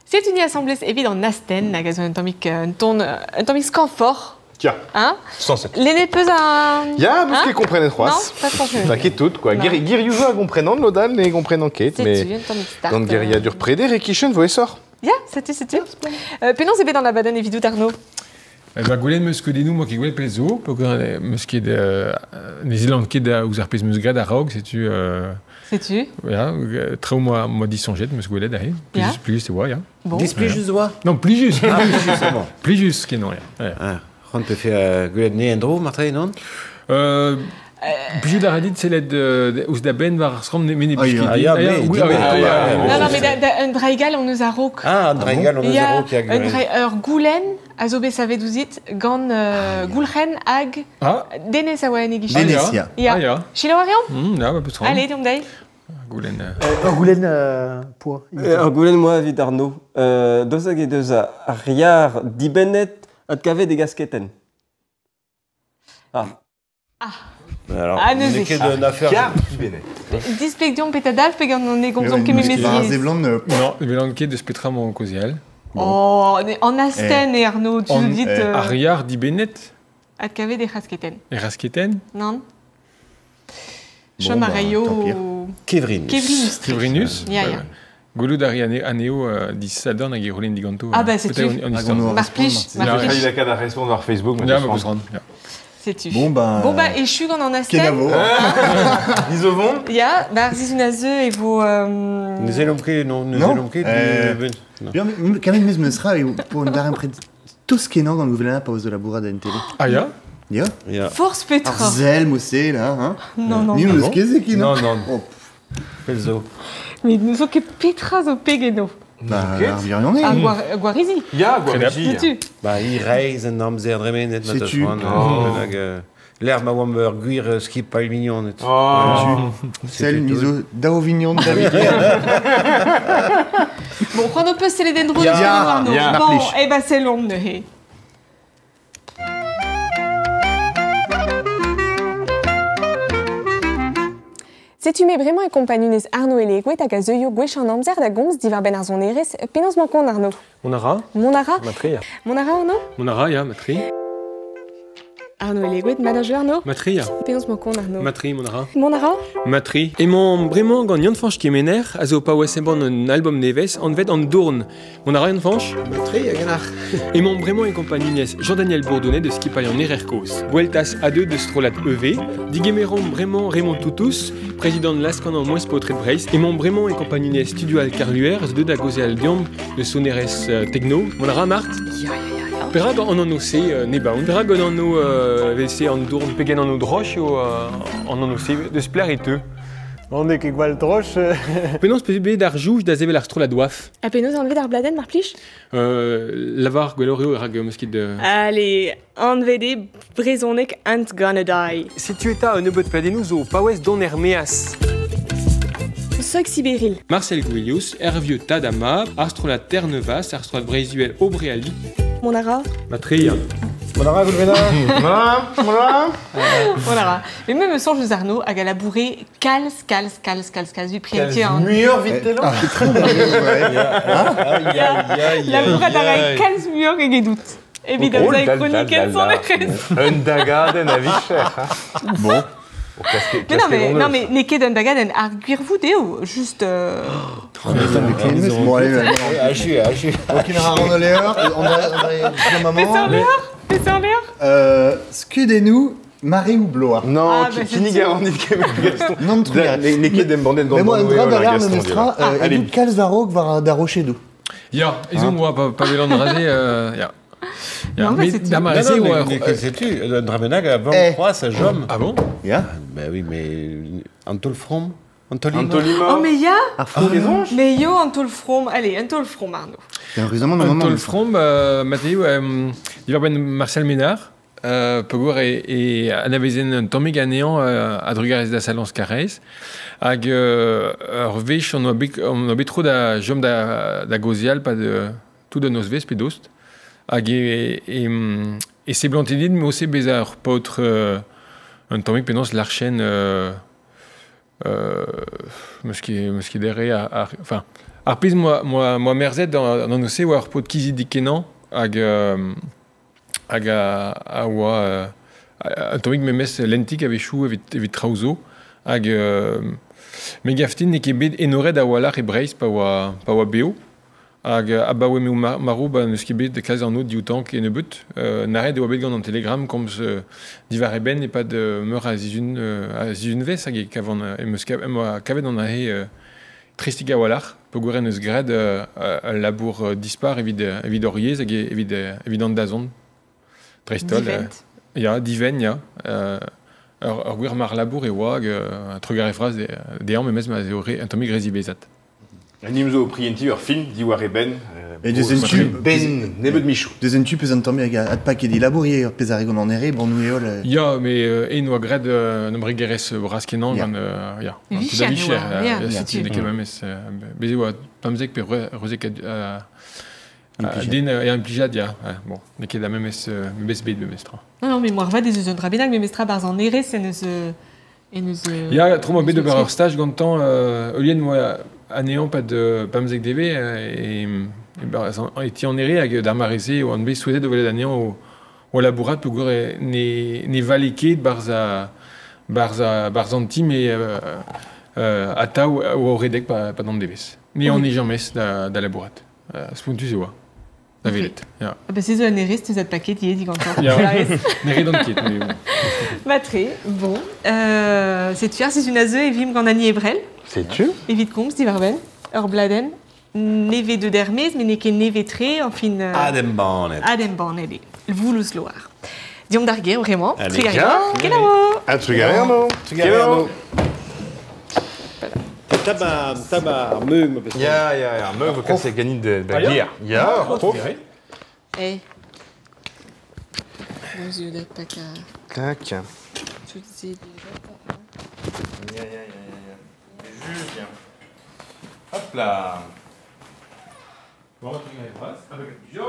C'est une assemblée évidente Nasten, la gazon un tomic scanfort. Tiens, Hein 107. L'aîné peut un. Ja, parce qu'ils comprennent trois. Non, pas trop. T'inquiète tout, quoi. Giriuzo a comprennent Nodal, mais comprennent Kate, C'est mais tu, un tomic start. quand Giria dur prédé, Rekishen voit sort. Ya, c'est tu. Pénon, c'est dans la badane et vidou d'Arnaud. Goulen meus nous moi qui goulen pezo, pour que meus qui de Nézilande qui de ouzar pez meus grad à Rog, c'est tu C'est tu. ja, très moi dit songet meus goulen d'ailleurs. Ja. Plus c'est ouais, ja. Bon. Dis plus juste voix. Non, plus juste. Ah, plus juste, c'est bon. Plus juste qui non, ja. Ah, on peut faire gueule de Neendro, Martin, non? Plus la radit c'est l'aide ous da ben var skrom meni Ah, ja, mais, oui, dis-moi. Non, non, mais un draigal, on nous a roc. Ah, un draigal, on Il nous y a a qui a un gueule. goulen, azobé savedouzit, gant goulchen, ag, Ah, dene sawa negish. Denesia. ah ja. Chilo arion? Ja, pas trop. Allez, donc d'ailleurs. Goulen. Goulen pour. Ar goulenn moi vid Arnaud. Dozag e deus a riar dibennet ad kavet e gasketen. Alors, Ah, on nous est y. que d'une affaire. Displegdion petadal, pegan on est gonzon kem Ze mesiez. blanc Non, le lanquet de spetra mon cosial. Oh, en Asten et Arnaud, tu nous dis Ariar di Benet ad kavet des chasketen. et Rasketen, Non? Bon, Chom bah, arayo. Kevrin. Kevrinus. Kivrinus. Ya. Goulou d'Ari Aneo di Sadorn hag Rolen Diganto. Ah, bah, c'est tu. On histoire. Marplich. Il a qu'à répondre sur Facebook. Ja, ma bosran. C'est tu. Bon, bah. Bon, bah, et je suis en Asten. Kenavo. Isovon. Ya, bah, zizunazeux et vos. Nous allons pris, non, nous Non. allons pris. Bien, mais quand même, me sera pour une barre près de Toscana dans le gouvernement pause de la bourrade à NTV. Ah ja? Ja. Force Petra. Arzel, Mossé, là, hein. Non, non. Ni non. nous skeze qui, non? Non, non. Oh, Pelzo. Mais nous sommes que Petra zo pegeno. bah, Arvirion est. Ah, Guarizi. Ja, C'est Guarigi. tu. Bah, il reise un homme zerdremen net C'est tu. L'air ma wamber guir skip pas mignon net. Oh. Celle, Miso, d'Auvignon de David. Bon, on peut c'est les dendros Ya, de Arnaud. ya. Bon, Marplich. eh ben c'est long de he. C'est tu mets vraiment et compagnie Arnaud et les Gouet à Gazeyo Gouech en Amzer da Goms d'Ivar Ben Arzon Eres Pénance Mancon Arnaud. Monara? Monara Matria. Monara Arnaud Monara, ja, Matri. Arnaud et les Gouet manager Arnaud. Matria. Pénance Mancon Arnaud. Matri, Monara. Monara Matri. Et mon vraiment gagnant de fanche qui m'énerve, azo pas bon un album neves, on fait en dourne. Monara une fanche? Matri, ganar. Et mon vraiment et compagnie nièce Jean-Daniel Bourdonnet de Skipaillon Nererkos. Vueltas A2 de Strolat EV. Diguemeron vraiment Raymond Toutous, président de l'Ascan en Moins Potret Brace. Et mon vraiment et compagnie nièce Studio Al Carluer, de Dagosé Aldium, de Soneres Techno. Monara Marthe? Perag on en ossé nebaun. Perag on en o vc en dourne pegen en o droche ou on en ossé de spler et te. On est que gwal droche. Penons peut be d'arjouj da zevel ar stro la doif. A Pénose enlevé d'Arbladen Marplich. Lavar gweloreo rag mosquit de. Allez, enlevé Brezonek ain't gonna die. Si tu étais un neubot pladenous au pawes don hermeas. Soc Sibéril. Marcel Guilius, Hervieux Tadama, Astrola Terre-Nevas, Astrola Brésuel Aubréali. Monara Matria. Monara, Goulvena. Voilà. Monara. Mais même me songe Arnaud à galabouré cals du priorité en. Meilleur vite télo. C'est très bien. Ouais. La bourrade d'arrêt cals mur et doute. Évidemment, avec chronique et son Un dagaden à Vicher. Bon. Mais non, mais Neke d'un dagaden, arguir-vous Déo, juste. Bon, allez, Hachu. aucune rare en l'air. On va Fais ça en l'air. Fais ça en l'air. Scudez-nous, Marie ou Blois. Non, Ah, bah, qui n'y c'est garantit que Gaston. Non, tu regardes. Les quais d'embandés dans Mais moi, un drap d'alarme me Gaston. sera. Allez. Et nous, Calzaro, va d'arrocher d'eau. Ja, ils ont moi pas vélo de raser. Ja. Non, mais c'est- Damarasé ou. mais que sais-tu? Un dramenag avant Eh. 3, ça jomme. Ah bon? Ya. Ben oui, mais. Antolfrom? Antolima? Antolima. Oh, mais ya Arfou. Mais yo, un tol from. Allez, un tol from, Arnaud. C'est un raisonnement de Un moment. tol from, Mathéo, il va ben Marcel Ménard, Pegour et Anabezen un tombé gagnant à Drugares da Salons Carrez. Hag Revech, on a trop da jom da Gozial, pas de tout de nos vespedost. Hag et c'est blantidine, mais aussi bizarre, pas autre un tombé pénance l'archaine. Meski derre enfin arpiz moi merzet dans nos se war pot kizi dikenan hag a oa atomik memes lentik avait chou evit trauzo hag megaftin ne ket bet enoret a walar e Breizh pa oa beo hag abawe meu marou ba neus ket bet de kaz an out dioutank e nebeut naret e oa bet gant an telegram komz divar e ben e pad meur a zizun vez hag e kavant kavet an ahe tristig a walar pe gouren eus gred labour dispar evit oriez hag evit an dazont Tristol, ja, diven, ja. Ur gwir mar labour e oa a trugar e fraz de an memez ma zeore un tomig rezi bezat. Anim zo prienti ur film, diwar e ben. Et dezentu Ben, nebet michou. Dezentu peus an tamm ad paket e labourier ur pez a regon an ere, bon nou eol... Ja, me en oa gred nombre gerez braskenan gant, ja. Vichia, ja. Siti de ket memez. Beze oa pamzek pe rozek din e implijat, ja. Bon, ne ket da memez bet memestra. Non, mais moi, va des eus un drabedag, mais mestra barz an ere, c'est neus... Ja, tro ma bet ober ur stage gantan, eulien moa anean pad pamzek deve, et ti an ere hag d'ar mareze o an bet souezet o velet anean o labourat pe gore ne vale ket barz an tim e ata o redek pa d'an devez. Ne an e jammez da labourat. Spuntus e oa. Da velet, ja. Bah, c'est un ere, c'est un paquet, il est dit gantan. Ja, ne redon ket, mais bon. Bah, très, bon. C'est tu c'est une azeu et vim gant ani ebrel. C'est tu? Evit komz, divar ben, ur bladen. Neve de dermez, mais ne ket neve tre, enfin... Adem banet. Adem banet, le voulous loar. Diom d'arguer, vraiment. Allez, Trigario. bien. Kenavo. Ah, tu gagnes, Arnaud. Tabar, meug, Ja, me vo kasse ganit da gir. Ja, prof. Eh. Nos yeux d'être pas qu'à... Tac. Tout c'est déjà... Juste, hop là. Bon, tu gagnes pas. Yo.